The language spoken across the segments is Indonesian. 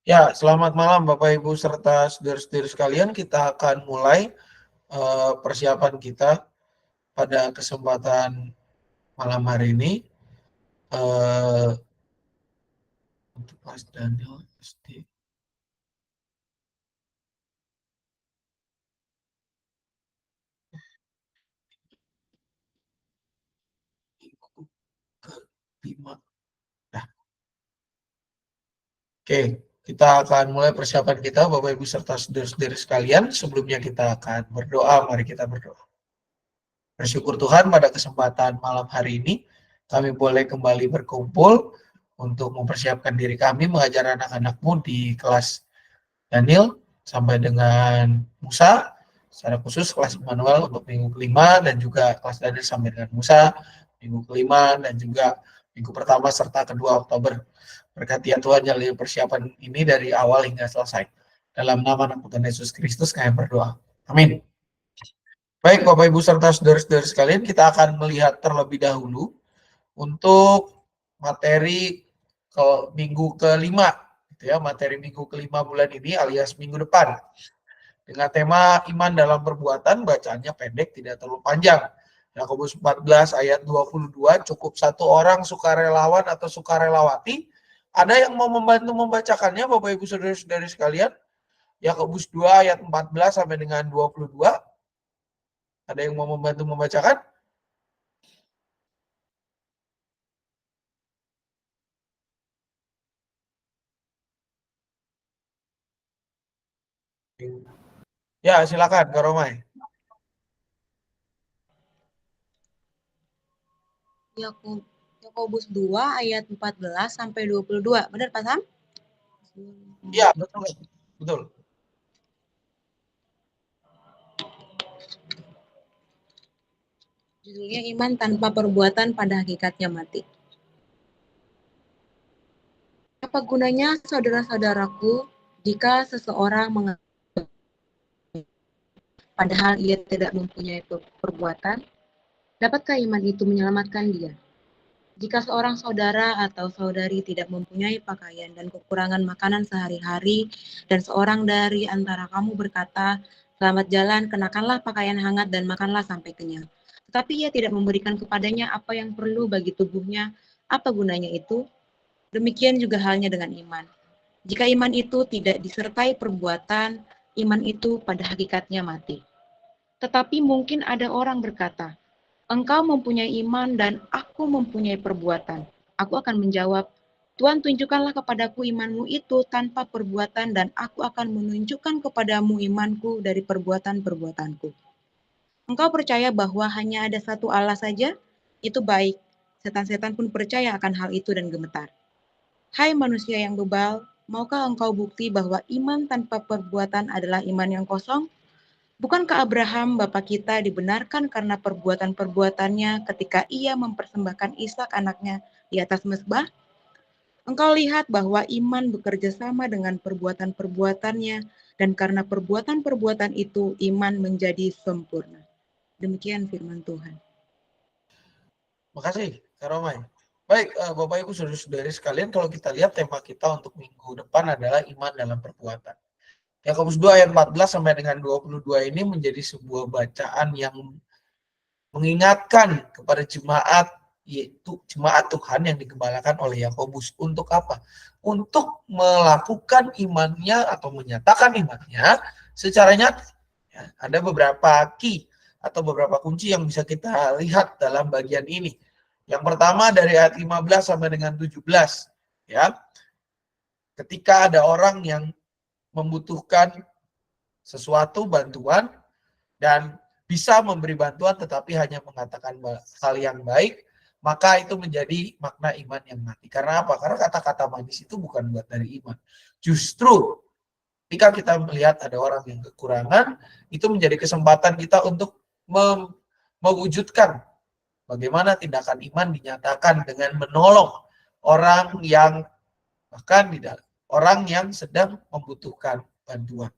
Ya, selamat malam Bapak Ibu serta saudara-saudari sekalian. Kita akan mulai persiapan kita pada kesempatan malam hari ini. Untuk Mas Daniel SD. Kelima. Nah, oke, kita akan mulai persiapan kita Bapak Ibu serta saudara-saudari sekalian. Sebelumnya kita akan berdoa. Mari kita berdoa. Bersyukur Tuhan pada kesempatan malam hari ini kami boleh kembali berkumpul untuk mempersiapkan diri kami mengajar anak-anakmu di kelas Daniel sampai dengan Musa, secara khusus kelas Immanuel untuk minggu kelima dan juga kelas Daniel sampai dengan Musa minggu kelima dan juga minggu pertama serta kedua Oktober. Berkati ya Tuhan jalani persiapan ini dari awal hingga selesai. Dalam nama anak Tuhan Yesus Kristus kami berdoa. Amin. Baik Bapak Ibu serta saudara-saudara sekalian, kita akan melihat terlebih dahulu untuk materi minggu kelima, gitu ya, materi minggu kelima bulan ini alias minggu depan. Dengan tema iman dalam perbuatan, bacaannya pendek, tidak terlalu panjang. Yakobus 14 ayat 22, cukup satu orang sukarelawan atau sukarelawati. Ada yang mau membantu membacakannya Bapak Ibu saudara-saudari sekalian? Yakobus 2 ayat 14 sampai dengan 22. Ada yang mau membantu membacakan? Ya, silakan, Kak Romai. Yakobus 2 ayat 14 sampai 22. Benar, Pak Sam? Ya, betul. Betul. Judulnya iman tanpa perbuatan pada hakikatnya mati. Apa gunanya saudara-saudaraku jika seseorang mengaku padahal ia tidak mempunyai perbuatan? Dapatkah iman itu menyelamatkan dia? Jika seorang saudara atau saudari tidak mempunyai pakaian dan kekurangan makanan sehari-hari, dan seorang dari antara kamu berkata, "Selamat jalan, kenakanlah pakaian hangat dan makanlah sampai kenyang." Tetapi ia tidak memberikan kepadanya apa yang perlu bagi tubuhnya, apa gunanya itu? Demikian juga halnya dengan iman. Jika iman itu tidak disertai perbuatan, iman itu pada hakikatnya mati. Tetapi mungkin ada orang berkata, "Engkau mempunyai iman dan aku mempunyai perbuatan." Aku akan menjawab, "Tuhan, tunjukkanlah kepadaku imanmu itu tanpa perbuatan dan aku akan menunjukkan kepadamu imanku dari perbuatan-perbuatanku." Engkau percaya bahwa hanya ada satu Allah saja? Itu baik. Setan-setan pun percaya akan hal itu dan gemetar. Hai manusia yang bebal, maukah engkau bukti bahwa iman tanpa perbuatan adalah iman yang kosong? Bukankah Abraham, bapa kita, dibenarkan karena perbuatan-perbuatannya ketika ia mempersembahkan Ishak anaknya di atas mezbah? Engkau lihat bahwa iman bekerja sama dengan perbuatan-perbuatannya, dan karena perbuatan-perbuatan itu iman menjadi sempurna. Demikian firman Tuhan. Makasih, Kak Romai. Baik, Bapak Ibu saudara-saudari sekalian, kalau kita lihat tema kita untuk minggu depan adalah iman dalam perbuatan. Yakobus 2 ayat 14 sampai dengan 22 ini menjadi sebuah bacaan yang mengingatkan kepada jemaat, yaitu jemaat Tuhan yang digembalakan oleh Yakobus. Untuk apa? Untuk melakukan imannya atau menyatakan imannya secara nyata. Ya, ada beberapa key atau beberapa kunci yang bisa kita lihat dalam bagian ini. Yang pertama dari ayat 15 sampai dengan 17. Ya. Ketika ada orang yang membutuhkan sesuatu bantuan dan bisa memberi bantuan tetapi hanya mengatakan hal yang baik, maka itu menjadi makna iman yang mati. Karena apa? Karena kata-kata manis itu bukan buat dari iman. Justru ketika kita melihat ada orang yang kekurangan, itu menjadi kesempatan kita untuk mewujudkan bagaimana tindakan iman dinyatakan dengan menolong orang yang bahkan tidak orang yang sedang membutuhkan bantuan.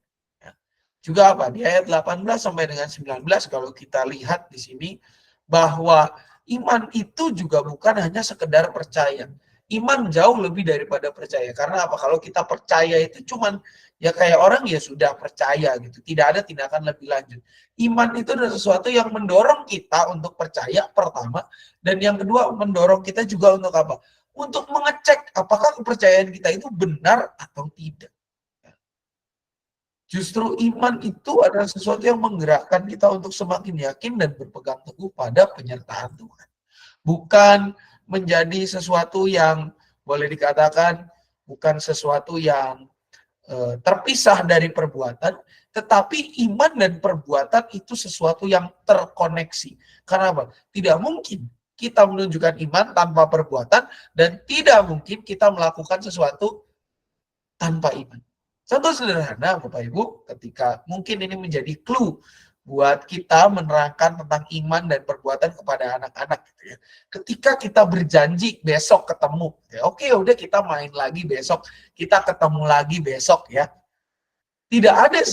Juga apa? Di ayat 18 sampai dengan 19 kalau kita lihat di sini bahwa iman itu juga bukan hanya sekedar percaya. Iman jauh lebih daripada percaya. Karena apa? Kalau kita percaya itu cuman ya kayak orang ya sudah percaya gitu. Tidak ada tindakan lebih lanjut. Iman itu adalah sesuatu yang mendorong kita untuk percaya pertama. Dan yang kedua mendorong kita juga untuk apa? Untuk mengecek apakah kepercayaan kita itu benar atau tidak. Justru iman itu adalah sesuatu yang menggerakkan kita untuk semakin yakin dan berpegang teguh pada penyertaan Tuhan. Bukan menjadi sesuatu yang boleh dikatakan bukan sesuatu yang terpisah dari perbuatan, tetapi iman dan perbuatan itu sesuatu yang terkoneksi. Karena apa? Tidak mungkin kita menunjukkan iman tanpa perbuatan dan tidak mungkin kita melakukan sesuatu tanpa iman. Contoh sederhana Bapak Ibu, ketika mungkin ini menjadi clue buat kita menerangkan tentang iman dan perbuatan kepada anak-anak gitu ya. Ketika kita berjanji besok ketemu, ya, oke udah kita main lagi besok, kita ketemu lagi besok ya. Tidak ada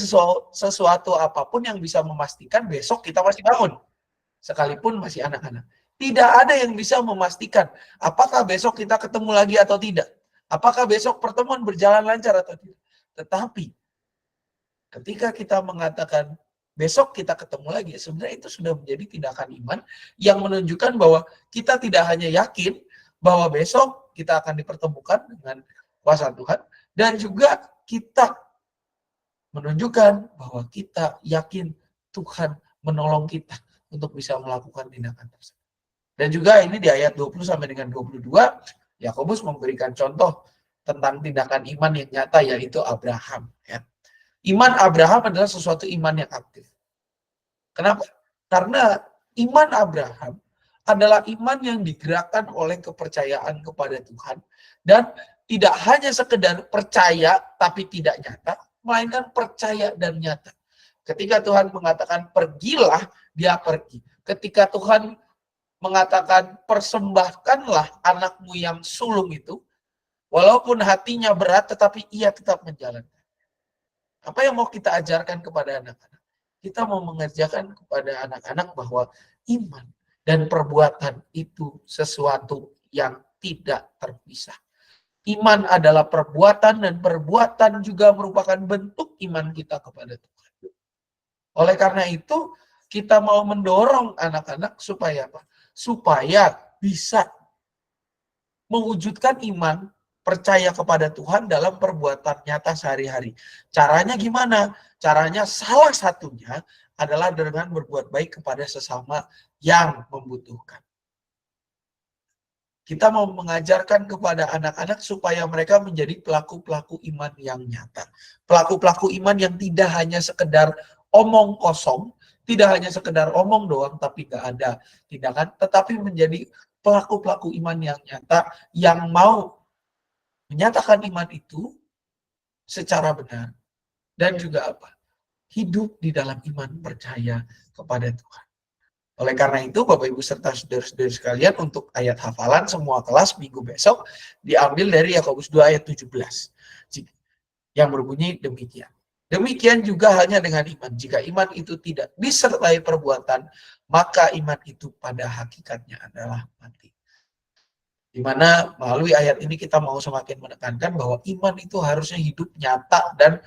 sesuatu apapun yang bisa memastikan besok kita masih bangun, sekalipun masih anak-anak. Tidak ada yang bisa memastikan apakah besok kita ketemu lagi atau tidak. Apakah besok pertemuan berjalan lancar atau tidak. Tetapi ketika kita mengatakan besok kita ketemu lagi, sebenarnya itu sudah menjadi tindakan iman yang menunjukkan bahwa kita tidak hanya yakin bahwa besok kita akan dipertemukan dengan kuasa Tuhan, dan juga kita menunjukkan bahwa kita yakin Tuhan menolong kita untuk bisa melakukan tindakan tersebut. Dan juga ini di ayat 20 sampai dengan 22, Yakobus memberikan contoh tentang tindakan iman yang nyata, yaitu Abraham. Ya. Iman Abraham adalah sesuatu iman yang aktif. Kenapa? Karena iman Abraham adalah iman yang digerakkan oleh kepercayaan kepada Tuhan, dan tidak hanya sekedar percaya tapi tidak nyata, melainkan percaya dan nyata. Ketika Tuhan mengatakan pergilah, dia pergi. Ketika Tuhan mengatakan persembahkanlah anakmu yang sulung itu, walaupun hatinya berat, tetapi ia tetap menjalankan. Apa yang mau kita ajarkan kepada anak-anak? Kita mau mengajarkan kepada anak-anak bahwa iman dan perbuatan itu sesuatu yang tidak terpisah. Iman adalah perbuatan dan perbuatan juga merupakan bentuk iman kita kepada Tuhan. Oleh karena itu, kita mau mendorong anak-anak supaya apa? Supaya bisa mewujudkan iman, percaya kepada Tuhan dalam perbuatan nyata sehari-hari. Caranya gimana? Caranya salah satunya adalah dengan berbuat baik kepada sesama yang membutuhkan. Kita mau mengajarkan kepada anak-anak supaya mereka menjadi pelaku-pelaku iman yang nyata. Pelaku-pelaku iman yang tidak hanya sekedar omong kosong, tidak hanya sekedar omong doang tapi gak ada tindakan, tetapi menjadi pelaku-pelaku iman yang nyata, yang mau menyatakan iman itu secara benar, dan juga apa? Hidup di dalam iman percaya kepada Tuhan. Oleh karena itu, Bapak Ibu serta saudara-saudari sekalian, untuk ayat hafalan semua kelas minggu besok diambil dari Yakobus 2 ayat 17 yang berbunyi demikian. Demikian juga halnya dengan iman. Jika iman itu tidak disertai perbuatan, maka iman itu pada hakikatnya adalah mati. Di mana melalui ayat ini kita mau semakin menekankan bahwa iman itu harusnya hidup nyata dan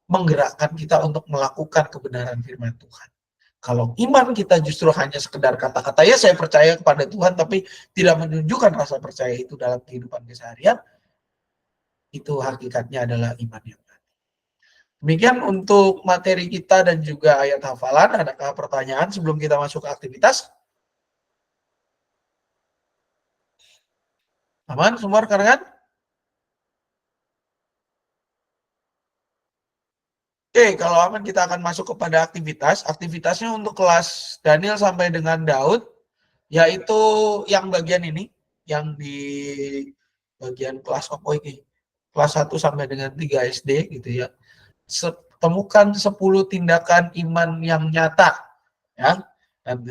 menggerakkan kita untuk melakukan kebenaran firman Tuhan. Kalau iman kita justru hanya sekedar kata-kata, ya saya percaya kepada Tuhan, tapi tidak menunjukkan rasa percaya itu dalam kehidupan keseharian, itu hakikatnya adalah iman yang mati. Demikian untuk materi kita dan juga ayat hafalan. Adakah pertanyaan sebelum kita masuk ke aktivitas? Aman semua rekan-rekan? Oke, kalau aman kita akan masuk kepada aktivitas. Aktivitasnya untuk kelas Daniel sampai dengan Daud, yaitu yang bagian ini, yang di bagian kelas apa ini? Kelas 1 sampai dengan 3 SD gitu ya. Temukan 10 tindakan iman yang nyata, ya. Dan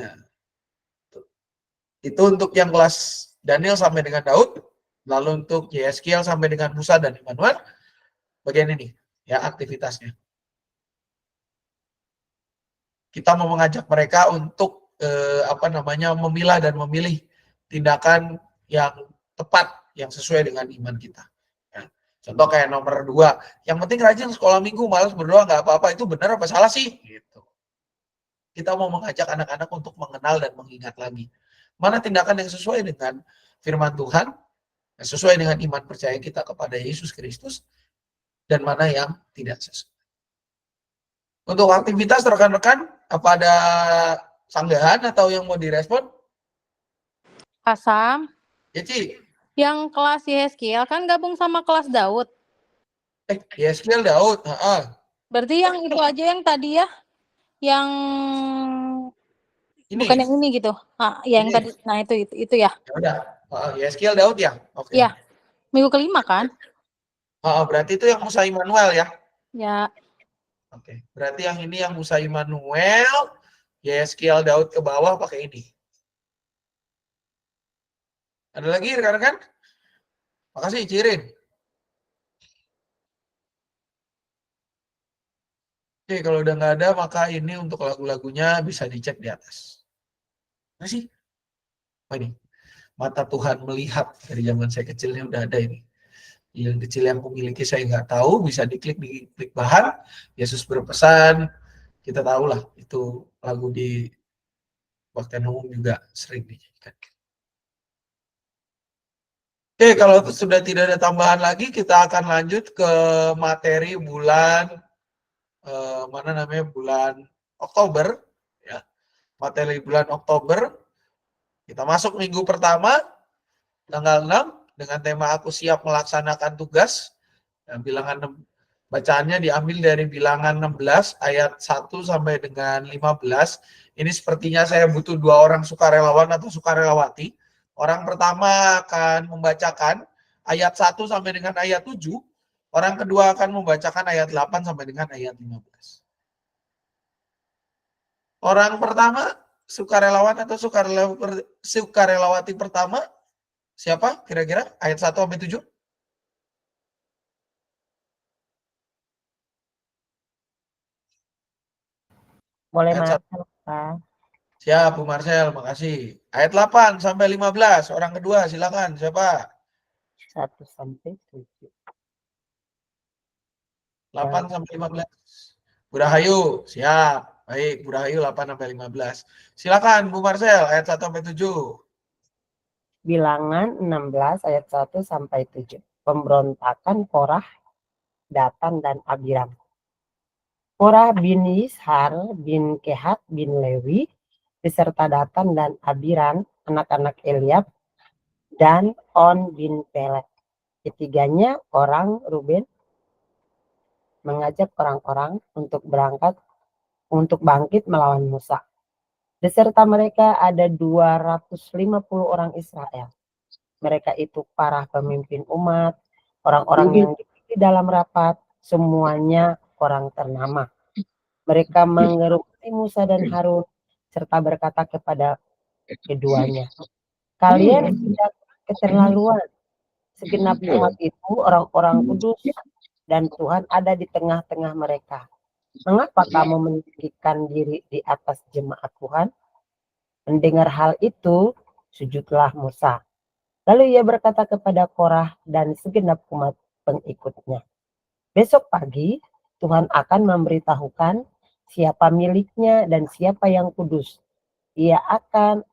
itu untuk yang kelas Daniel sampai dengan Daud. Lalu untuk Yeskiel sampai dengan Musa dan Immanuel, bagian ini ya aktivitasnya. Kita mau mengajak mereka untuk memilah dan memilih tindakan yang tepat yang sesuai dengan iman kita. Ya. Contoh kayak nomor 2, yang penting rajin sekolah minggu, malas berdoa nggak apa-apa, itu benar apa salah sih? Gitu. Kita mau mengajak anak-anak untuk mengenal dan mengingat lagi. Mana tindakan yang sesuai dengan firman Tuhan, yang sesuai dengan iman percaya kita kepada Yesus Kristus, dan mana yang tidak sesuai. Untuk aktivitas rekan-rekan, apa ada sanggahan atau yang mau direspon? Asam, Ya, Ci. yang kelas Yeskiel kan gabung sama kelas Daud. Yeskiel Daud. Berarti yang itu aja yang tadi ya, yang ini. bukan yang ini gitu. Yang tadi. Nah, itu ya. Ya udah. Yeskiel Daud ya. Oke. Iya. Minggu kelima kan? Berarti itu yang Musa Immanuel ya. Ya. Oke. Berarti yang ini yang Musa Immanuel, Yeskiel Daud ke bawah pakai ini. Ada lagi rekan-rekan? Makasih Cirin. Oke, kalau udah nggak ada, maka ini untuk lagu-lagunya bisa dicek di atas. Mana sih? Oh ini. Mata Tuhan melihat, dari zaman saya kecilnya udah ada ini. Yang kecil yang kumiliki saya nggak tahu, bisa diklik di klik bahan. Yesus berpesan, kita tahulah itu lagu di Kebaktian Umum juga sering dinyanyikan. Oke, kalau sudah tidak ada tambahan lagi, kita akan lanjut ke materi bulan bulan Oktober, ya. Materi bulan Oktober. Kita masuk minggu pertama, tanggal 6, dengan tema Aku Siap Melaksanakan Tugas. Dan bilangan bacaannya diambil dari bilangan 16 ayat 1 sampai dengan 15. Ini sepertinya saya butuh 2 orang sukarelawan atau sukarelawati. Orang pertama akan membacakan ayat 1 sampai dengan ayat 7. Orang kedua akan membacakan ayat 8 sampai dengan ayat 15. Orang pertama, sukarelawan atau sukarelawati pertama, siapa kira-kira? Ayat 1 sampai 7? Boleh Ayat Marcel, Pak. Siap, Bu Marcel, makasih. Ayat 8 sampai 15, orang kedua silakan, siapa? 1 sampai 7. 8 sampai 15. Bu Rahayu, siap. Baik, Bu Rahayu 8 sampai 15. Silakan Bu Marcel, ayat 1 sampai 7. Bilangan 16 ayat 1 sampai 7. Pemberontakan Korah, Datan, dan Abiram. Korah bin Yishar bin Kehat bin Lewi beserta Datan dan Abiram, anak-anak Eliab, dan On bin Pelet. Ketiganya orang Ruben mengajak orang-orang untuk bangkit melawan Musa. Beserta mereka ada 250 orang Israel. Mereka itu para pemimpin umat, orang-orang yang dipilih dalam rapat, semuanya orang ternama. Mereka mengerumuni Musa dan Harun, serta berkata kepada keduanya, kalian sudah keterlaluan. Segenap umat itu orang-orang kudus, dan Tuhan ada di tengah-tengah mereka. Mengapa kamu meninggikan diri di atas jemaat Tuhan? Mendengar hal itu, sujudlah Musa. Lalu ia berkata kepada Korah dan segenap umat pengikutnya, besok pagi Tuhan akan memberitahukan siapa miliknya dan siapa yang kudus. Ia akan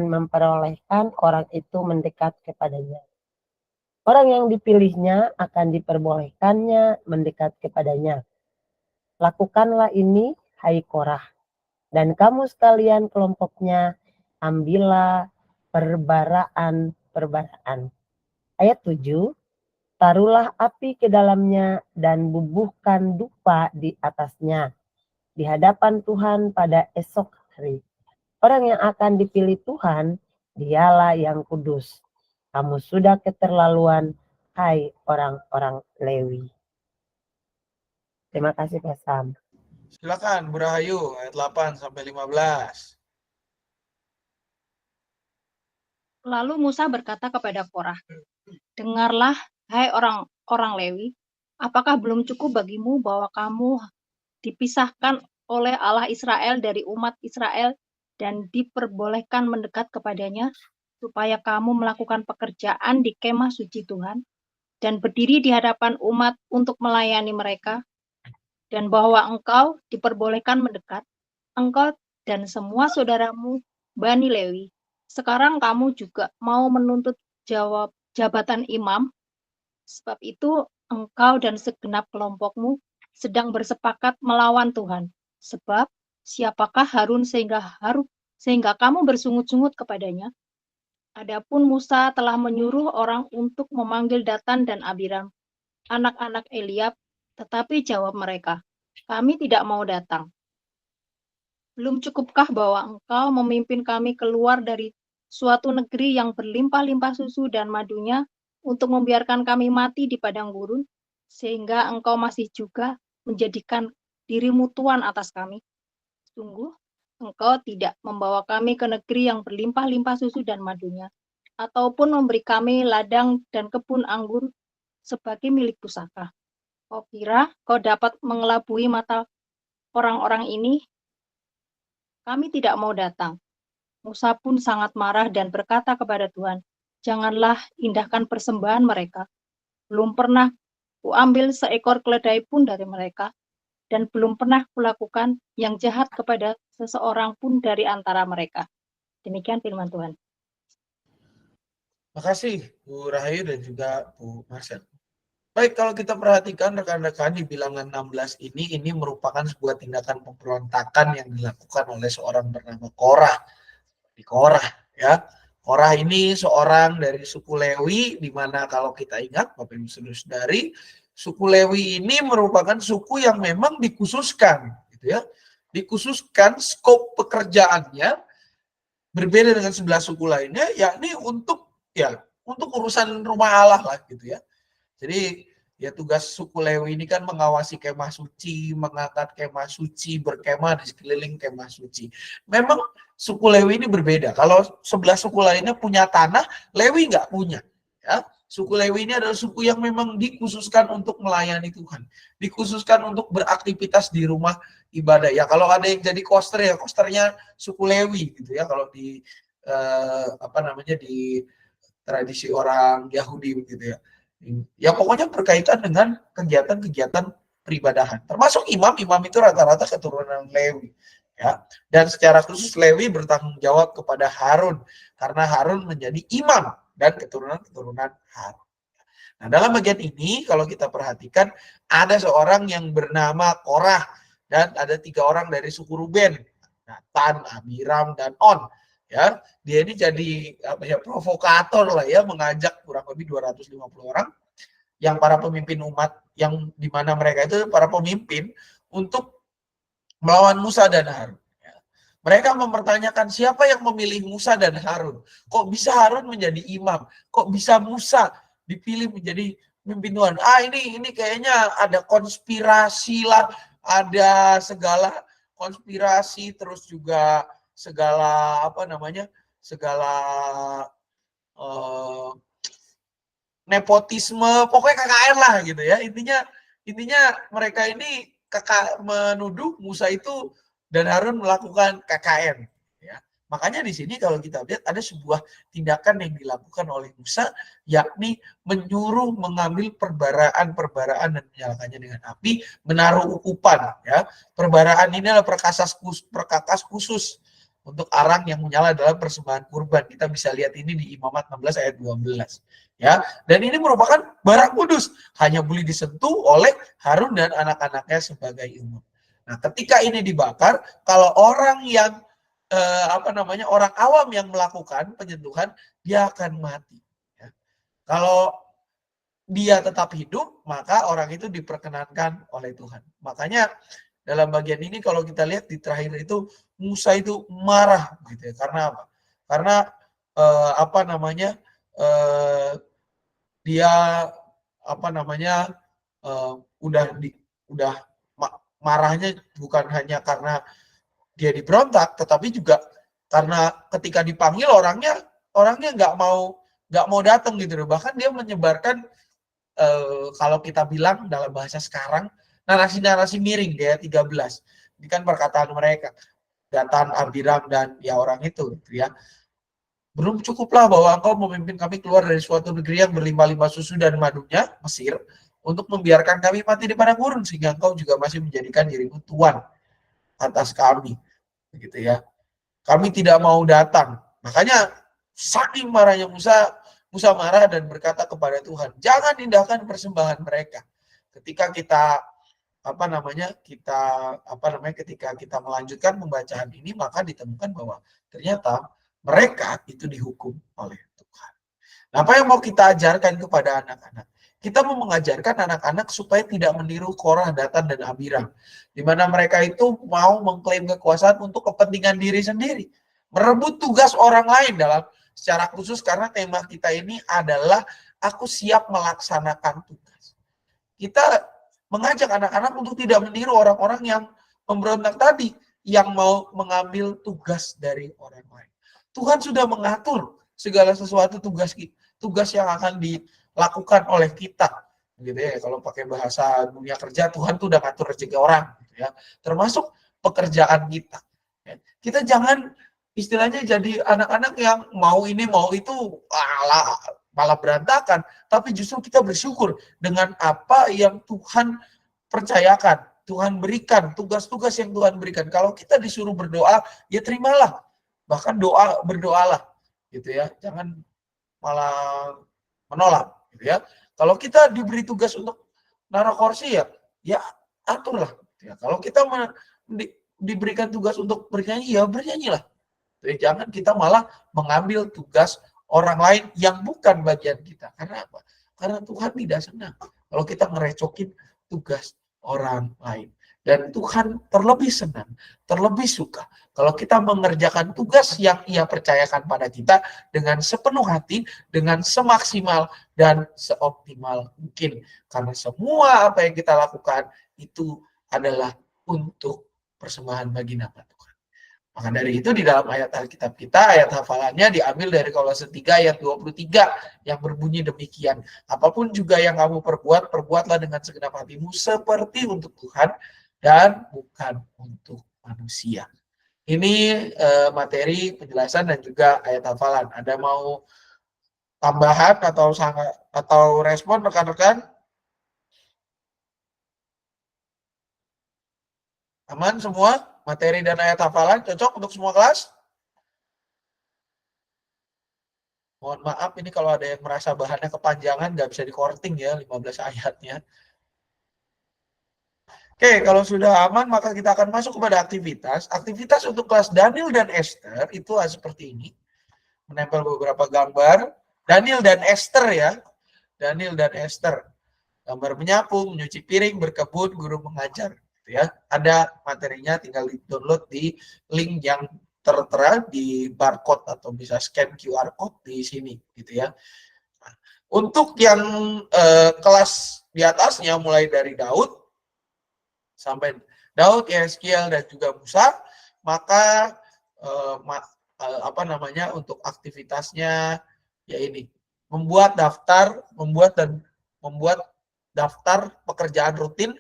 memperolehkan orang itu mendekat kepadanya. Orang yang dipilihnya akan diperbolehkannya mendekat kepadanya. Lakukanlah ini, hai Korah, dan kamu sekalian kelompoknya, ambillah perbaraan. Ayat 7, taruhlah api ke dalamnya dan bubuhkan dupa di atasnya di hadapan Tuhan pada esok hari. Orang yang akan dipilih Tuhan, dialah yang kudus. Kamu sudah keterlaluan, hai orang-orang Lewi. Terima kasih Pak Sam. Silakan Bu Rahayu, ayat 8 sampai 15. Lalu Musa berkata kepada Korah, dengarlah, hai orang-orang Lewi, apakah belum cukup bagimu bahwa kamu dipisahkan oleh Allah Israel dari umat Israel dan diperbolehkan mendekat kepadanya? supaya kamu melakukan pekerjaan di kemah suci Tuhan dan berdiri di hadapan umat untuk melayani mereka, dan bahwa engkau diperbolehkan mendekat, engkau dan semua saudaramu Bani Lewi. Sekarang kamu juga mau menuntut jabatan imam, sebab itu engkau dan segenap kelompokmu sedang bersepakat melawan Tuhan. Sebab siapakah Harun sehingga kamu bersungut-sungut kepadanya? Adapun Musa telah menyuruh orang untuk memanggil Datan dan Abiram, anak-anak Eliab, tetapi jawab mereka, kami tidak mau datang. Belum cukupkah bahwa engkau memimpin kami keluar dari suatu negeri yang berlimpah-limpah susu dan madunya untuk membiarkan kami mati di padang gurun, sehingga engkau masih juga menjadikan dirimu tuan atas kami? Sungguh, engkau tidak membawa kami ke negeri yang berlimpah-limpah susu dan madunya, ataupun memberi kami ladang dan kebun anggur sebagai milik pusaka. Kau kira kau dapat mengelabui mata orang-orang ini? Kami tidak mau datang. Musa pun sangat marah dan berkata kepada Tuhan, janganlah indahkan persembahan mereka. Belum pernah kuambil seekor keledai pun dari mereka, dan belum pernah kulakukan yang jahat kepada seseorang pun dari antara mereka. Demikian firman Tuhan. Makasih Bu Rahayu dan juga Bu Marcel. Baik, kalau kita perhatikan rekan-rekan di bilangan 16 ini merupakan sebuah tindakan pemberontakan yang dilakukan oleh seorang bernama Korah. Di Korah, ya. Korah ini seorang dari suku Lewi, di mana kalau kita ingat, Bapak Ibu Saudara-saudari, suku Lewi ini merupakan suku yang memang dikhususkan, gitu ya. Dikhususkan skop pekerjaannya berbeda dengan 11 suku lainnya, yakni untuk urusan rumah Allah lah, gitu ya. Jadi ya tugas suku Lewi ini kan mengawasi kemah suci, mengangkat kemah suci, berkemah di sekeliling kemah suci. Memang suku Lewi ini berbeda. Kalau 11 suku lainnya punya tanah, Lewi nggak punya. Ya, suku Lewi ini adalah suku yang memang dikhususkan untuk melayani Tuhan, dikhususkan untuk beraktivitas di rumah ibadah. Ya kalau ada yang jadi koster ya kosternya suku Lewi gitu ya. Kalau di di tradisi orang Yahudi gitu ya. Ya pokoknya berkaitan dengan kegiatan-kegiatan peribadahan. Termasuk imam itu rata-rata keturunan Lewi. Ya. Dan secara khusus Lewi bertanggung jawab kepada Harun karena Harun menjadi imam dan keturunan Harun. Nah, dalam bagian ini kalau kita perhatikan ada seorang yang bernama Korah dan ada 3 orang dari suku Ruben, Datan, Abiram, dan On. Ya, dia ini jadi provokator lah ya, mengajak kurang lebih 250 orang yang para pemimpin umat yang dimana mereka itu para pemimpin untuk melawan Musa dan Harun. Mereka mempertanyakan siapa yang memilih Musa dan Harun. Kok bisa Harun menjadi imam? Kok bisa Musa dipilih menjadi pemimpin Tuhan? Ini kayaknya ada konspirasi lah, ada segala konspirasi, terus juga segala nepotisme, pokoknya KKN lah gitu ya. Intinya mereka ini menuduh Musa itu dan Harun melakukan KKN. Ya. Makanya di sini kalau kita lihat ada sebuah tindakan yang dilakukan oleh Musa, yakni menyuruh mengambil perbaraan dan menyalakannya dengan api, menaruh ukupan. Ya. Perbaraan ini adalah perkakas khusus untuk arang yang menyala dalam persembahan kurban. Kita bisa lihat ini di Imamat 16 ayat 12. Ya, dan ini merupakan barang kudus, hanya boleh disentuh oleh Harun dan anak-anaknya sebagai imam. Nah, ketika ini dibakar, kalau orang yang orang awam yang melakukan penyentuhan, dia akan mati. Ya. Kalau dia tetap hidup, maka orang itu diperkenankan oleh Tuhan. Makanya dalam bagian ini kalau kita lihat di terakhir itu Musa itu marah gitu ya. Karena apa? Karena dia udah marahnya bukan hanya karena dia diberontak, tetapi juga karena ketika dipanggil orangnya nggak mau datang gitu. Bahkan dia menyebarkan kalau kita bilang dalam bahasa sekarang narasi-narasi miring dia 13. Ini kan perkataan mereka, Datan, Abiram, dan ya orang itu gitu ya. Belum cukuplah bahwa engkau memimpin kami keluar dari suatu negeri yang berlimpah-limpah susu dan madunya, Mesir, untuk membiarkan kami mati di padang gurun, sehingga engkau juga masih menjadikan dirimu Tuhan atas kami. Begitu ya. Kami tidak mau datang. Makanya saking marahnya Musa marah dan berkata kepada Tuhan, jangan indahkan persembahan mereka. Ketika kita ketika kita melanjutkan pembacaan ini, maka ditemukan bahwa ternyata mereka itu dihukum oleh Tuhan. Nah, apa yang mau kita ajarkan kepada anak-anak? Kita mau mengajarkan anak-anak supaya tidak meniru Korah, Datan, dan Abiram, di mana mereka itu mau mengklaim kekuasaan untuk kepentingan diri sendiri, merebut tugas orang lain dalam secara khusus karena tema kita ini adalah aku siap melaksanakan tugas. Kita mengajak anak-anak untuk tidak meniru orang-orang yang memberontak tadi, yang mau mengambil tugas dari orang lain. Tuhan sudah mengatur segala sesuatu tugas yang akan dilakukan oleh kita, gitu ya. Kalau pakai bahasa dunia kerja, Tuhan tuh udah ngatur rezeki orang, gitu ya. Termasuk pekerjaan kita. Kita jangan istilahnya jadi anak-anak yang mau ini mau itu malah berantakan, tapi justru kita bersyukur dengan apa yang Tuhan percayakan, Tuhan berikan, tugas-tugas yang Tuhan berikan. Kalau kita disuruh berdoa, ya terimalah, bahkan berdoalah, gitu ya, jangan malah menolak, gitu ya. Kalau kita diberi tugas untuk naruh kursi, ya aturlah, gitu ya. Kalau kita diberikan tugas untuk bernyanyi, ya bernyanyilah. Jadi jangan kita malah mengambil tugas orang lain yang bukan bagian kita. Karena apa? Karena Tuhan tidak senang kalau kita ngerecokin tugas orang lain. Dan Tuhan terlebih senang, terlebih suka kalau kita mengerjakan tugas yang Ia percayakan pada kita dengan sepenuh hati, dengan semaksimal dan seoptimal mungkin. Karena semua apa yang kita lakukan itu adalah untuk persembahan bagi nama Tuhan. Maka dari itu di dalam ayat Alkitab kita, ayat hafalannya diambil dari Kolose 3 ayat 23 yang berbunyi demikian. Apapun juga yang kamu perbuat, perbuatlah dengan segenap hatimu seperti untuk Tuhan dan bukan untuk manusia. Ini materi penjelasan dan juga ayat hafalan. Ada mau tambahan atau respon rekan-rekan? Aman semua? Materi dan ayat hafalan cocok untuk semua kelas? Mohon maaf ini kalau ada yang merasa bahannya kepanjangan, nggak bisa di-korting ya 15 ayatnya. Oke, kalau sudah aman maka kita akan masuk kepada aktivitas. Aktivitas untuk kelas Daniel dan Esther itu seperti ini. Menempel beberapa gambar. Daniel dan Esther ya. Daniel dan Esther. Gambar menyapu, menyuci piring, berkebun, guru mengajar. Ya, ada materinya, tinggal di-download di link yang tertera di barcode atau bisa scan QR code di sini, gitu ya. Nah, untuk yang kelas di atasnya mulai dari Daud sampai Daud, Yeskiel dan juga Musa, maka untuk aktivitasnya ya ini membuat daftar pekerjaan rutin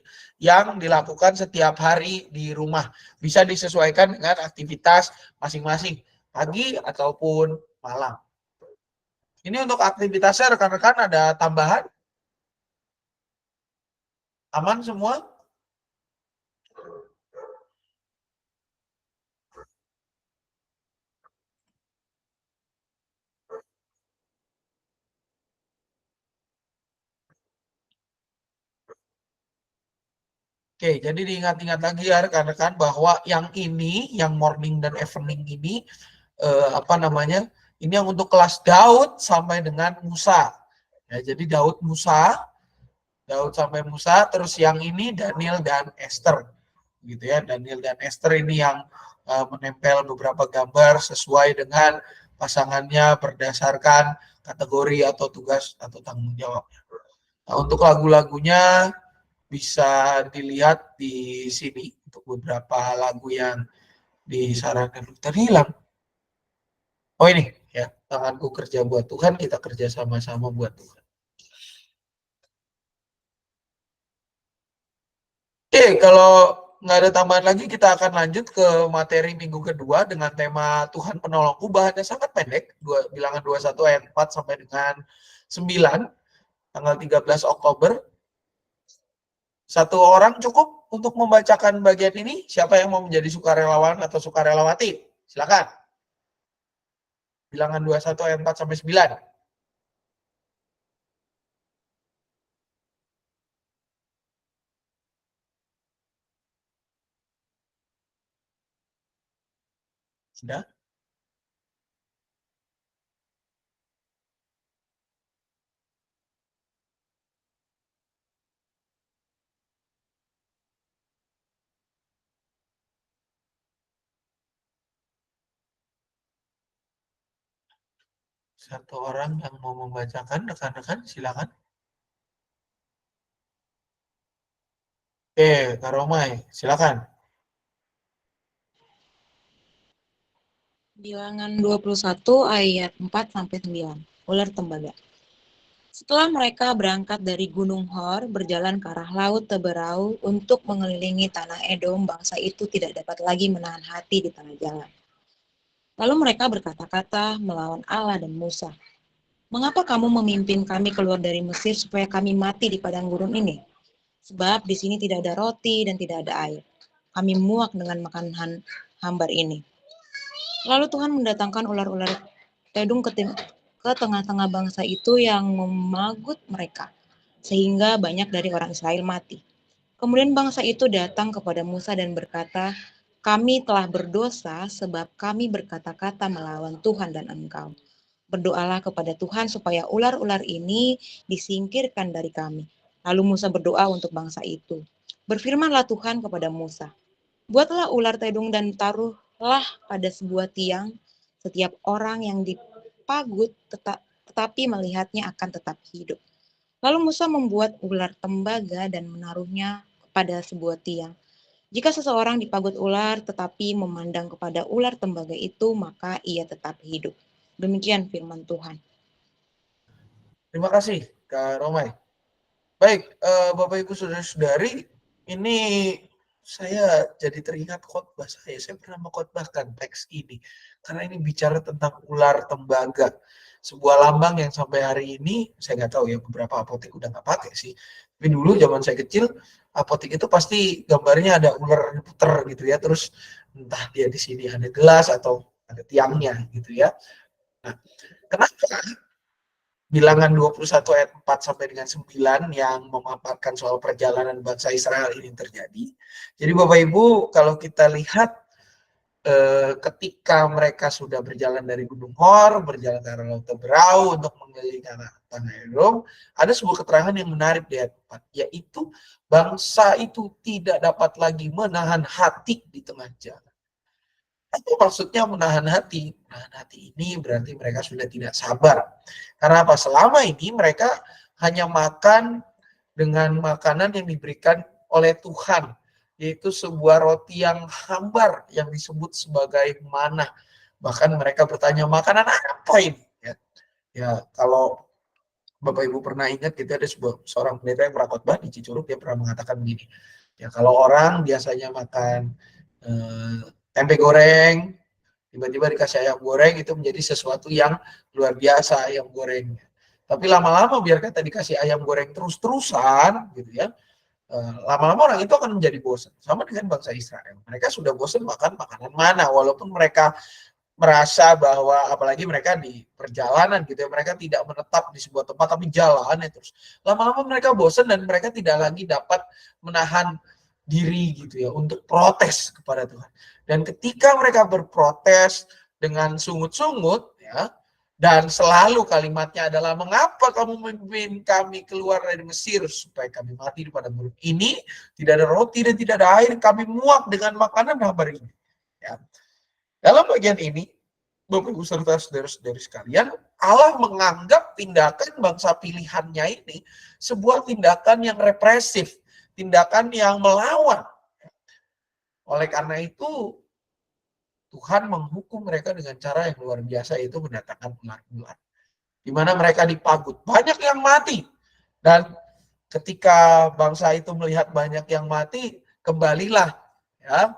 yang dilakukan setiap hari di rumah. Bisa disesuaikan dengan aktivitas masing-masing, pagi ataupun malam. Ini untuk aktivitasnya rekan-rekan ada tambahan? Aman semua? Oke, jadi diingat-ingat lagi ya rekan-rekan bahwa yang ini, yang morning dan evening ini, ini yang untuk kelas Daud sampai dengan Musa. Ya, jadi Daud sampai Musa, terus yang ini Daniel dan Esther, gitu ya. Daniel dan Esther ini yang menempel beberapa gambar sesuai dengan pasangannya berdasarkan kategori atau tugas atau tanggung jawabnya. Nah, untuk lagu-lagunya bisa dilihat di sini untuk beberapa lagu yang disarankan. Tadi hilang. Oh ini ya, tanganku kerja buat Tuhan, kita kerja sama-sama buat Tuhan. Oke, kalau nggak ada tambahan lagi, kita akan lanjut ke materi minggu kedua dengan tema Tuhan Penolongku. Bahannya sangat pendek, Bilangan 21 ayat 4 sampai dengan 9, tanggal 13 Oktober. Satu orang cukup untuk membacakan bagian ini. Siapa yang mau menjadi sukarelawan atau sukarelawati? Silakan. Bilangan 21 ayat 4 sampai 9. Sudah? Satu orang yang mau membacakan, rekan-rekan, silakan. Oke, Kak Romai, silakan. Bilangan 21 ayat 4 sampai 9. Ular tembaga. Setelah mereka berangkat dari Gunung Hor, berjalan ke arah Laut Teberau untuk mengelilingi tanah Edom, bangsa itu tidak dapat lagi menahan hati di tengah jalan. Lalu mereka berkata-kata melawan Allah dan Musa. Mengapa kamu memimpin kami keluar dari Mesir supaya kami mati di padang gurun ini? Sebab di sini tidak ada roti dan tidak ada air. Kami muak dengan makanan hambar ini. Lalu Tuhan mendatangkan ular-ular tedung ke tengah-tengah bangsa itu yang memagut mereka, sehingga banyak dari orang Israel mati. Kemudian bangsa itu datang kepada Musa dan berkata, kami telah berdosa sebab kami berkata-kata melawan Tuhan dan engkau. Berdoalah kepada Tuhan supaya ular-ular ini disingkirkan dari kami. Lalu Musa berdoa untuk bangsa itu. Berfirmanlah Tuhan kepada Musa, buatlah ular tedung dan taruhlah pada sebuah tiang. Setiap orang yang dipagut tetapi melihatnya akan tetap hidup. Lalu Musa membuat ular tembaga dan menaruhnya pada sebuah tiang. Jika seseorang dipagut ular tetapi memandang kepada ular tembaga itu, maka ia tetap hidup. Demikian firman Tuhan. Terima kasih, Kak Romai. Baik, Bapak Ibu Saudara-saudari, ini saya jadi teringat khotbah saya. Saya pernah mengkhotbahkan teks ini karena ini bicara tentang ular tembaga, sebuah lambang yang sampai hari ini saya nggak tahu ya, beberapa apotek udah nggak pakai sih. Tapi dulu zaman saya kecil, apotek itu pasti gambarnya ada ular puter gitu ya, terus entah dia di sini ada gelas atau ada tiangnya gitu ya. Nah, kenapa Bilangan 21 ayat 4 sampai dengan 9 yang memaparkan soal perjalanan bangsa Israel ini terjadi. Jadi Bapak Ibu, kalau kita lihat ketika mereka sudah berjalan dari Gunung Hor, berjalan ke arah Laut Teberau untuk mengelilingi tanah Edom, ada sebuah keterangan yang menarik di ayat 4, yaitu bangsa itu tidak dapat lagi menahan hati di tengah jalan. Apa maksudnya menahan hati? Menahan hati ini berarti mereka sudah tidak sabar. Karena apa? Selama ini mereka hanya makan dengan makanan yang diberikan oleh Tuhan, yaitu sebuah roti yang hambar yang disebut sebagai manna. Bahkan mereka bertanya, makanan apa ini? Ya, kalau Bapak Ibu pernah ingat, kita ada seorang pendeta yang pernah khotbah di Cicurug, dia pernah mengatakan begini. Ya, kalau orang biasanya makan tempe goreng, tiba-tiba dikasih ayam goreng, itu menjadi sesuatu yang luar biasa ayam gorengnya. Tapi lama-lama biar kata dikasih ayam goreng terus-terusan gitu ya, lama-lama orang itu akan menjadi bosan. Sama dengan bangsa Israel, mereka sudah bosan makan makanan mana, walaupun mereka merasa bahwa apalagi mereka di perjalanan gitu ya, mereka tidak menetap di sebuah tempat tapi jalan ya terus. Lama-lama mereka bosan dan mereka tidak lagi dapat menahan diri gitu ya untuk protes kepada Tuhan. Dan ketika mereka berprotes dengan sungut-sungut ya, dan selalu kalimatnya adalah, mengapa kamu memimpin kami keluar dari Mesir supaya kami mati di padang gurun ini, tidak ada roti dan tidak ada air, kami muak dengan makanan hambar ini. Ya. Dalam bagian ini, Bapak Ibu serta saudara-saudari sekalian, Allah menganggap tindakan bangsa pilihannya ini sebuah tindakan yang represif, tindakan yang melawan. Oleh karena itu, Tuhan menghukum mereka dengan cara yang luar biasa, yaitu mendatangkan ular-ular. Di mana mereka dipagut. Banyak yang mati. Dan ketika bangsa itu melihat banyak yang mati, kembalilah Ya,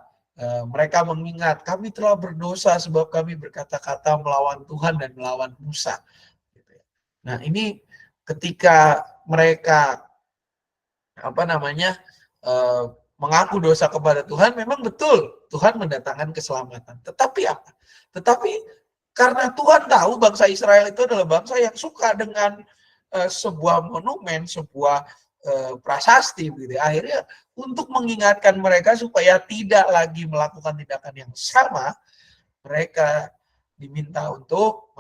mereka mengingat kami telah berdosa sebab kami berkata-kata melawan Tuhan dan melawan Musa. Gitu ya. Nah, ini ketika mereka mengaku dosa kepada Tuhan, memang betul Tuhan mendatangkan keselamatan. Tetapi apa? Tetapi karena Tuhan tahu bangsa Israel itu adalah bangsa yang suka dengan sebuah monumen, sebuah prasasti, gitu. Akhirnya untuk mengingatkan mereka supaya tidak lagi melakukan tindakan yang sama, mereka diminta untuk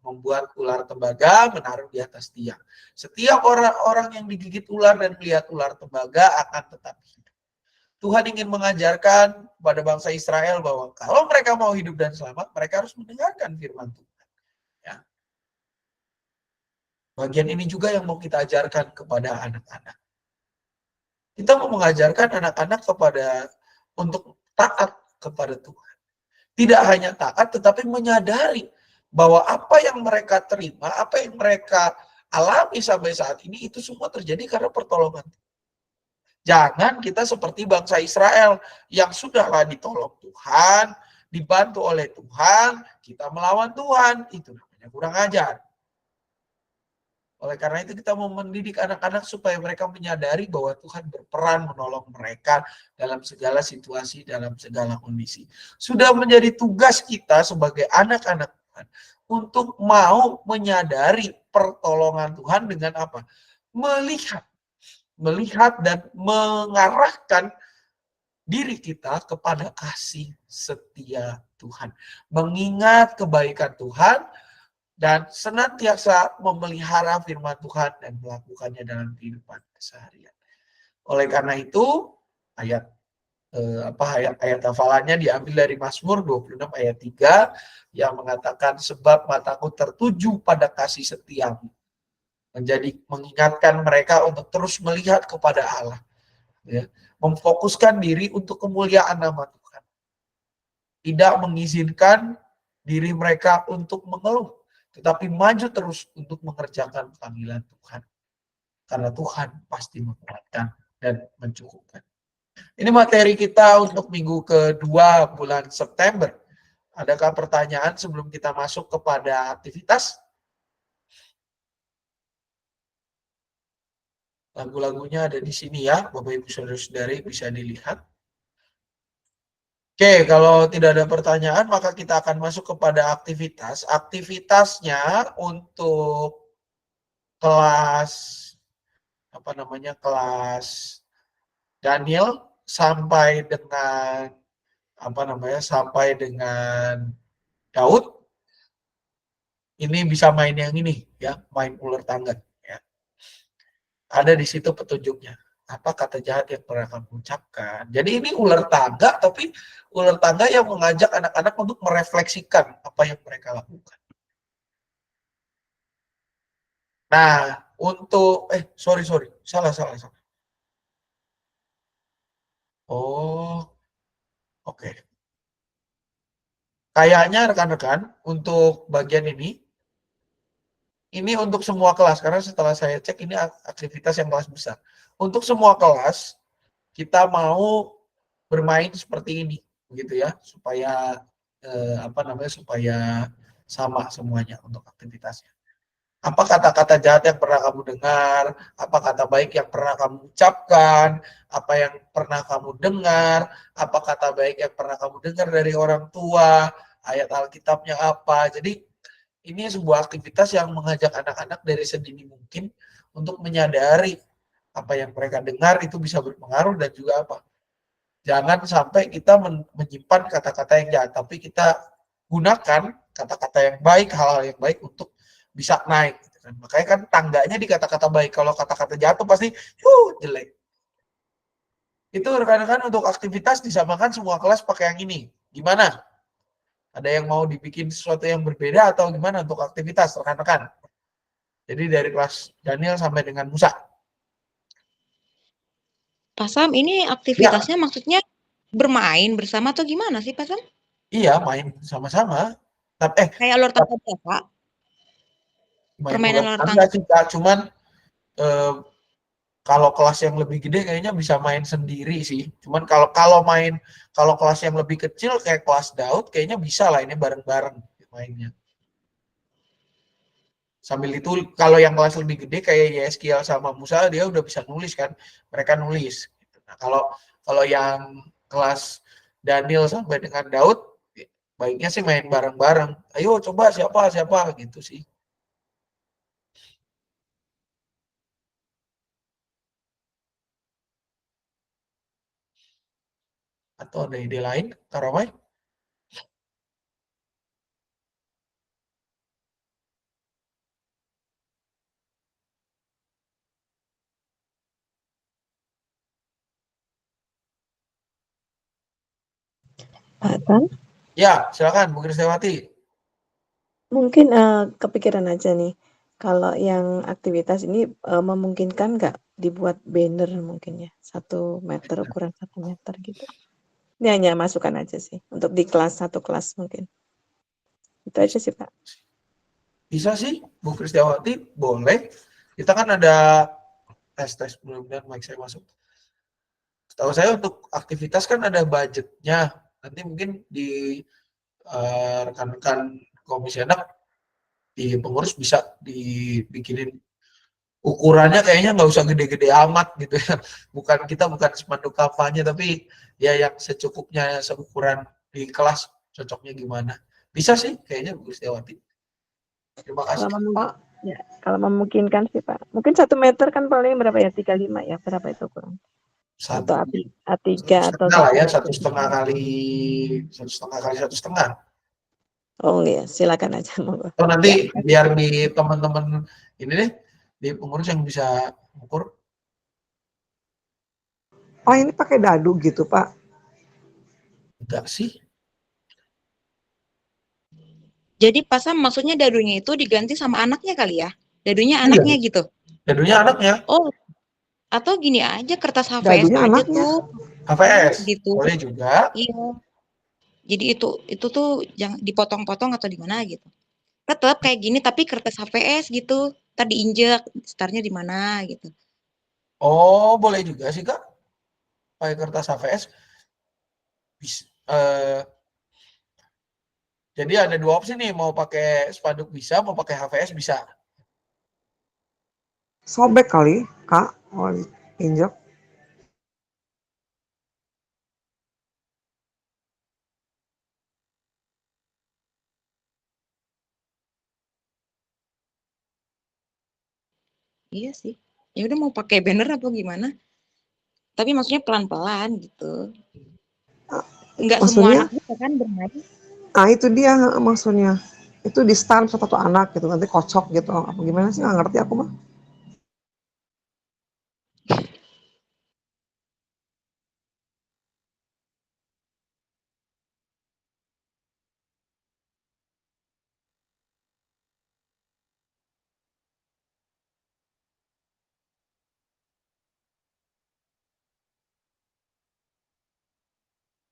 membuat ular tembaga menaruh di atas tiang. Setiap orang yang digigit ular dan melihat ular tembaga akan tetap hidup. Tuhan ingin mengajarkan kepada bangsa Israel bahwa kalau mereka mau hidup dan selamat, mereka harus mendengarkan firman Tuhan. Ya. Bagian ini juga yang mau kita ajarkan kepada anak-anak. Kita mau mengajarkan anak-anak untuk taat kepada Tuhan. Tidak hanya taat, tetapi menyadari bahwa apa yang mereka terima, apa yang mereka alami sampai saat ini, itu semua terjadi karena pertolongan. Jangan kita seperti bangsa Israel yang sudahlah ditolong Tuhan, dibantu oleh Tuhan, kita melawan Tuhan. Itu namanya kurang ajar. Oleh karena itu kita mau mendidik anak-anak supaya mereka menyadari bahwa Tuhan berperan menolong mereka dalam segala situasi, dalam segala kondisi. Sudah menjadi tugas kita sebagai anak-anak Tuhan untuk mau menyadari pertolongan Tuhan dengan apa? Melihat dan mengarahkan diri kita kepada kasih setia Tuhan. Mengingat kebaikan Tuhan, dan senantiasa memelihara firman Tuhan dan melakukannya dalam kehidupan keseharian. Oleh karena itu, ayat hafalannya diambil dari Mazmur 26 ayat 3 yang mengatakan sebab mataku tertuju pada kasih setiamu. Mengingatkan mereka untuk terus melihat kepada Allah. Ya, memfokuskan diri untuk kemuliaan nama Tuhan. Tidak mengizinkan diri mereka untuk mengeluh, tetapi maju terus untuk mengerjakan panggilan Tuhan. Karena Tuhan pasti menguatkan dan mencukupkan. Ini materi kita untuk minggu kedua bulan September. Adakah pertanyaan sebelum kita masuk kepada aktivitas? Lagu-lagunya ada di sini ya, Bapak Ibu Saudara-saudari bisa dilihat. Oke, kalau tidak ada pertanyaan, maka kita akan masuk kepada aktivitas. Aktivitasnya untuk kelas kelas Daniel sampai dengan Daud. Ini bisa main yang ini ya, main ular tangga ya. Ada di situ petunjuknya. Apa kata jahat yang pernah kamu ucapkan? Jadi ini ular tangga, tapi ular tangga yang mengajak anak-anak untuk merefleksikan apa yang mereka lakukan. Nah, untuk salah. Oh, oke. Kayaknya rekan-rekan untuk bagian ini untuk semua kelas, karena setelah saya cek ini aktivitas yang kelas besar. Untuk semua kelas, kita mau bermain seperti ini, begitu ya, supaya supaya sama semuanya untuk aktivitasnya. Apa kata-kata jahat yang pernah kamu dengar, apa kata baik yang pernah kamu ucapkan, apa yang pernah kamu dengar, apa kata baik yang pernah kamu dengar dari orang tua, ayat Alkitabnya apa. Jadi ini sebuah aktivitas yang mengajak anak-anak dari sedini mungkin untuk menyadari apa yang mereka dengar itu bisa berpengaruh dan juga apa. Jangan sampai kita menyimpan kata-kata yang jahat, tapi kita gunakan kata-kata yang baik, hal-hal yang baik untuk bisa naik. Makanya kan tangganya di kata-kata baik. Kalau kata-kata jahat itu pasti jelek. Itu rekan-rekan untuk aktivitas disamakan semua kelas pakai yang ini. Gimana? Ada yang mau dibikin sesuatu yang berbeda atau gimana untuk aktivitas rekan-rekan? Jadi dari kelas Daniel sampai dengan Musa. Pak Sam, ini aktivitasnya maksudnya bermain bersama atau gimana sih Pak Sam? Iya, main sama-sama. Kayak ular tangga biasa? Main Permainan ular ular tangga tangga. sih, Kak. Cuman Kalau kelas yang lebih gede kayaknya bisa main sendiri sih. Cuman kalau kalau kelas yang lebih kecil kayak kelas Daud kayaknya bisa lah ini bareng-bareng mainnya. Sambil itu kalau yang kelas lebih gede kayak Yeskiel sama Musa dia udah bisa nulis kan. Mereka nulis. Nah, kalau kalau yang kelas Daniel sampai dengan Daud baiknya sih main bareng-bareng. Ayo coba siapa gitu sih. Atau ada ide lain, Karamai? Pak Tan, Ya, silakan Bu Krisnawati. mungkin kepikiran aja nih, kalau yang aktivitas ini memungkinkan nggak dibuat banner mungkin ya, 1 meter, ukuran 1 meter gitu. Ini hanya masukan aja sih, untuk di kelas, 1 kelas mungkin. Itu aja sih Pak. Bisa sih, Bu Krisnawati, boleh. Kita kan ada tes mudah-mudahan mic saya masuk. Setahu saya untuk aktivitas kan ada budgetnya. Nanti mungkin di rekan-rekan komisi anak di pengurus bisa dibikinin ukurannya kayaknya nggak usah gede-gede amat gitu ya. Kita bukan spanduk kampanye tapi ya yang secukupnya seukuran di kelas cocoknya gimana. Bisa sih kayaknya Bu Kristiawati. Terima kasih. Kalau memungkinkan sih Pak. Mungkin 1 meter kan paling berapa ya? 35 ya? Berapa itu kurang? Atau A3 atau setengah lah ya, 1,5 kali 1,5. Oh iya, silakan aja monggo. Atau nanti biar di teman-teman ini deh di pengurus yang bisa ukur. Oh ini pakai dadu gitu Pak? Enggak sih. Jadi pasang maksudnya dadunya itu diganti sama anaknya kali ya? Dadunya anaknya gitu? Dadunya anaknya. Oh, atau gini aja kertas HVS Dadunya aja anaknya. tuh. HVS Gitu. boleh juga. Iya. Jadi itu tuh jangan dipotong-potong atau di mana gitu. Tetap kayak gini tapi kertas HVS gitu. Tadi diinjek startnya di mana gitu. Oh, boleh juga sih Kak. Pakai kertas HVS. Jadi ada 2 opsi nih, mau pakai spanduk bisa, mau pakai HVS bisa. Sobek kali Kak, oh injek. Iya sih. Ya udah mau pakai banner apa gimana? Tapi maksudnya pelan-pelan gitu. Enggak semua Maksudnya? anak bisa kan bermain. Nah itu dia maksudnya. Itu di start satu anak gitu, nanti kocok gitu. Apa gimana sih, nggak ngerti aku mah.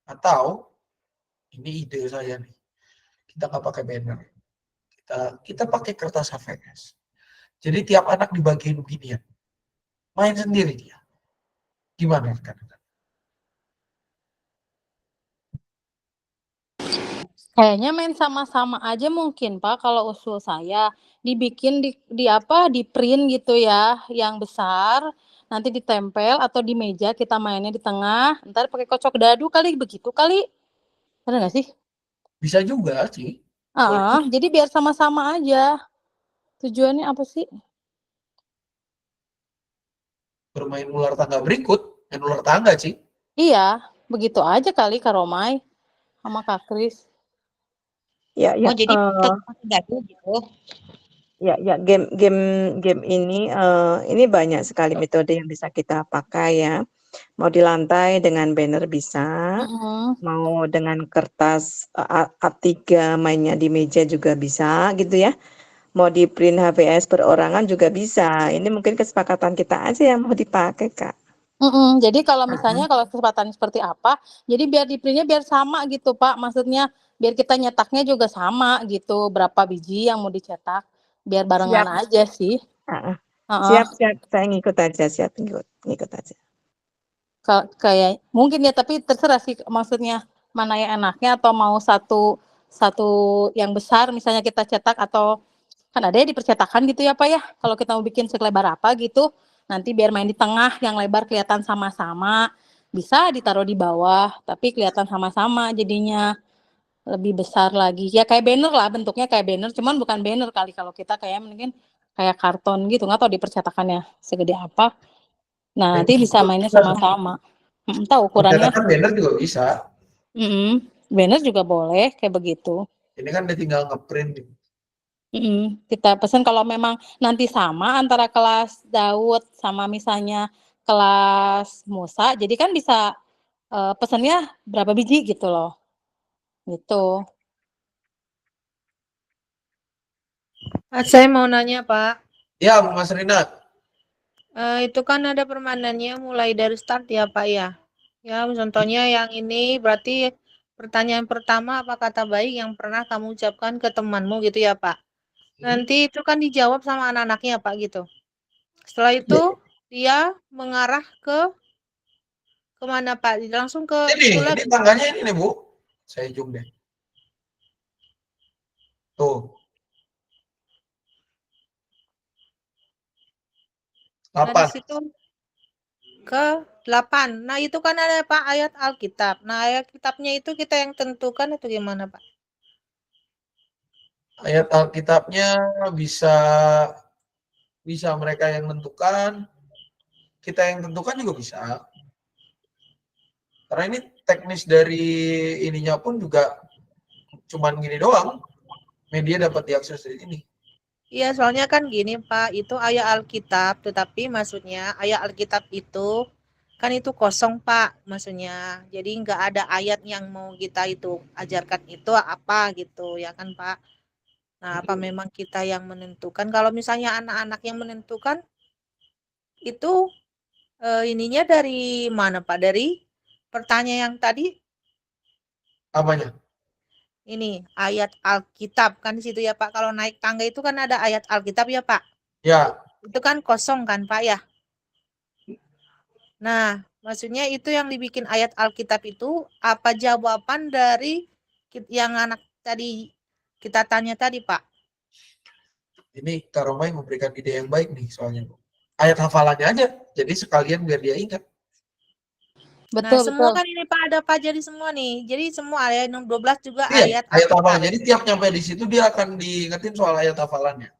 Atau ini ide saya nih. Kita nggak pakai banner. Kita pakai kertas HVS. Jadi tiap anak dibagiin beginian. Main sendiri dia. Gimana kan? Kayaknya main sama-sama aja mungkin Pak kalau usul saya. Dibikin di print gitu ya, yang besar, nanti ditempel atau di meja kita mainnya di tengah, ntar pakai kocok dadu kali, begitu kali. Benar nggak sih? Bisa juga sih. Jadi biar sama-sama aja. Tujuannya apa sih? Bermain ular tangga berikut, main ular tangga sih. Iya, begitu aja kali Kak Romai sama Kak Kris. Ya, Oh jadi tetap pakai dadu gitu. Ya, game ini banyak sekali metode yang bisa kita pakai ya. Mau di lantai dengan banner bisa, mau dengan kertas A3 mainnya di meja juga bisa gitu ya. Mau di print HVS perorangan juga bisa. Ini mungkin kesepakatan kita aja yang mau dipakai Kak. Jadi kalau misalnya kalau kesempatan seperti apa, jadi biar di printnya biar sama gitu Pak. Maksudnya biar kita nyetaknya juga sama gitu. Berapa biji yang mau dicetak, biar barengan aja sih. Siap, saya ngikut aja, siap ngikut aja. Kayak mungkin ya, tapi terserah sih maksudnya mana yang enaknya, atau mau satu yang besar misalnya kita cetak, atau kan ada ya di percetakan gitu ya Pak ya, kalau kita mau bikin selebar apa gitu, nanti biar main di tengah yang lebar kelihatan sama-sama, bisa ditaruh di bawah tapi kelihatan sama-sama, jadinya lebih besar lagi ya, kayak banner lah, bentuknya kayak banner, cuman bukan banner kali, kalau kita kayak mungkin kayak karton gitu, nggak tahu di percetakannya segede apa. Nah, nanti bisa mainnya sama-sama. Tahu ukurannya. Percetakan banner juga bisa. Banner juga boleh kayak begitu. Ini kan dia tinggal ngeprint. Kita pesan kalau memang nanti sama antara kelas Daud sama misalnya kelas Musa, jadi kan bisa pesannya berapa biji gitu loh. Gitu. Saya mau nanya Pak, Ya, Mas Rina. itu kan ada permainannya mulai dari start ya Pak ya. Ya, contohnya yang ini berarti pertanyaan pertama apa kata baik yang pernah kamu ucapkan ke temanmu gitu ya Pak. Nanti itu kan dijawab sama anak-anaknya Pak gitu. Setelah itu dia mengarah ke kemana Pak? Langsung ke itu Ini lagi. tangganya ini nih Bu. Saya zoom deh. Tuh. Nah, di 8. situ ke 8. Nah, itu kan ada Pak ayat Alkitab. Nah, ayat kitabnya itu kita yang tentukan atau gimana Pak? Ayat Alkitabnya bisa mereka yang tentukan, kita yang tentukan juga bisa. Karena ini teknis dari ininya pun juga cuman gini doang. Media dapat diakses dari ini. Iya, soalnya kan gini Pak, itu ayat Alkitab, tetapi maksudnya ayat Alkitab itu kan itu kosong Pak, maksudnya. Jadi nggak ada ayat yang mau kita itu ajarkan itu apa gitu, ya kan Pak. Nah, apa memang kita yang menentukan? Kalau misalnya anak-anak yang menentukan, itu ininya dari mana Pak? Dari pertanyaan yang tadi, Apanya? ini ayat Alkitab kan di situ ya Pak. Kalau naik tangga itu kan ada ayat Alkitab ya Pak. Ya. Itu kan kosong kan Pak ya. Nah, maksudnya itu yang dibikin ayat Alkitab itu apa jawaban dari yang anak tadi kita tanya tadi Pak? Ini Kak Romai memberikan ide yang baik nih soalnya. Ayat hafalannya aja. Jadi sekalian biar dia ingat. Nah, semua kan ini Pak ada Pak jadi semua nih. Jadi semua ayat 12 juga Iya, ayat ayat Alkitab. hafalan. Jadi tiap nyampe di situ dia akan diingetin soal ayat hafalannya.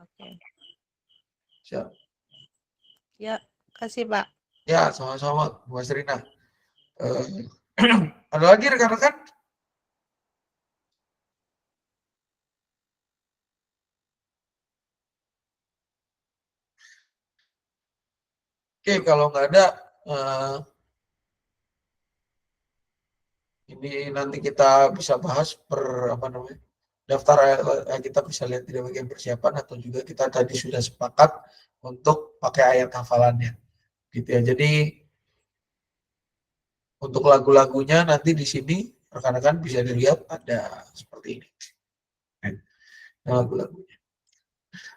Oke. Siap. Ya, kasih Pak. Ya, sama-sama Mas Rina. Ada lagi rekan-rekan? Oke, kalau nggak ada, ini nanti kita bisa bahas daftar kita bisa lihat di bagian persiapan, atau juga kita tadi sudah sepakat untuk pakai ayat hafalannya, gitu ya. Jadi untuk lagu-lagunya nanti di sini rekan-rekan bisa dilihat ada seperti ini. Lagu-lagunya.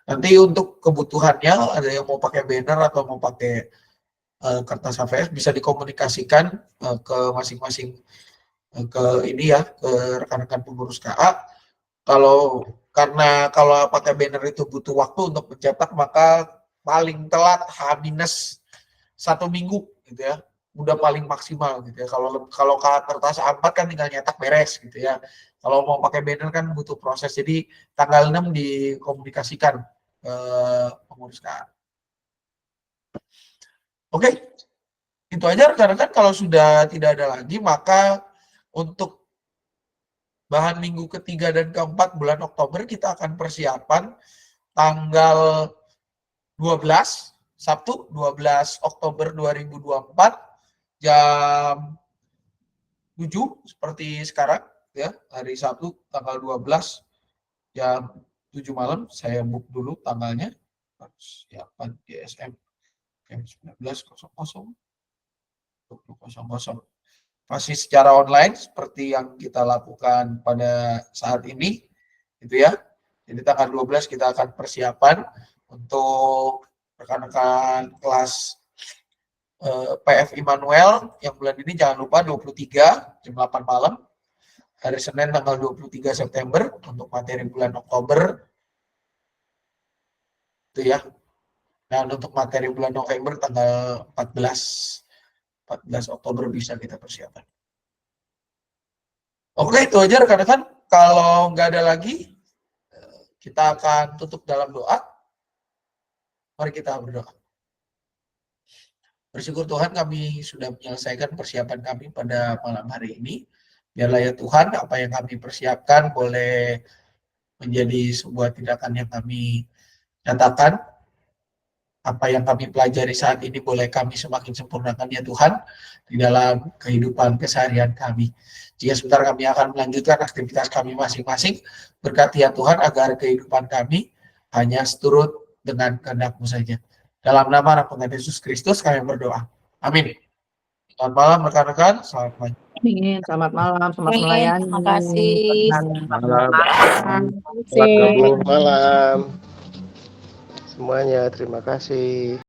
Nanti untuk kebutuhannya ada yang mau pakai banner atau mau pakai kertas HVS bisa dikomunikasikan ke masing-masing ke ini ya, ke rekan-rekan pengurus KA. Karena kalau pakai banner itu butuh waktu untuk mencetak, maka paling telat H-1 minggu gitu ya, udah paling maksimal gitu ya. Kalau kertas A4 kan tinggal nyetak beres gitu ya. Kalau mau pakai banner kan butuh proses. Jadi tanggal 6 dikomunikasikan pengurus KA. Oke, itu aja rekan-rekan. Kalau sudah tidak ada lagi, maka untuk bahan minggu ketiga dan keempat bulan Oktober kita akan persiapan tanggal 12, Sabtu 12 Oktober 2024 jam 7 seperti sekarang ya, hari Sabtu tanggal 12 jam 7 malam. Saya book dulu tanggalnya. Persiapan GSM jam 19.00. Masih secara online seperti yang kita lakukan pada saat ini, gitu ya. Jadi tanggal 12 kita akan persiapan untuk rekan-rekan kelas PF Immanuel yang bulan ini jangan lupa 23 jam 8 malam. Hari Senin tanggal 23 September untuk materi bulan Oktober. Itu ya. Dan untuk materi bulan November tanggal 14 Oktober bisa kita persiapan. Oke, itu aja rekan-rekan. Kalau nggak ada lagi, kita akan tutup dalam doa. Mari kita berdoa. Bersyukur Tuhan kami sudah menyelesaikan persiapan kami pada malam hari ini. Biarlah ya Tuhan, apa yang kami persiapkan boleh menjadi sebuah tindakan yang kami nyatakan. Apa yang kami pelajari saat ini boleh kami semakin sempurnakan ya Tuhan di dalam kehidupan keseharian kami. Jika sebentar kami akan melanjutkan aktivitas kami masing-masing, berkati ya Tuhan agar kehidupan kami hanya seturut dengan kehendak-Mu saja. Dalam nama Anak Pengganti Yesus Kristus kami berdoa. Amin. Selamat malam rekan-rekan, selamat malam. Amin. Selamat malam, selamat melayani. Terima kasih. Selamat malam. Semuanya, terima kasih.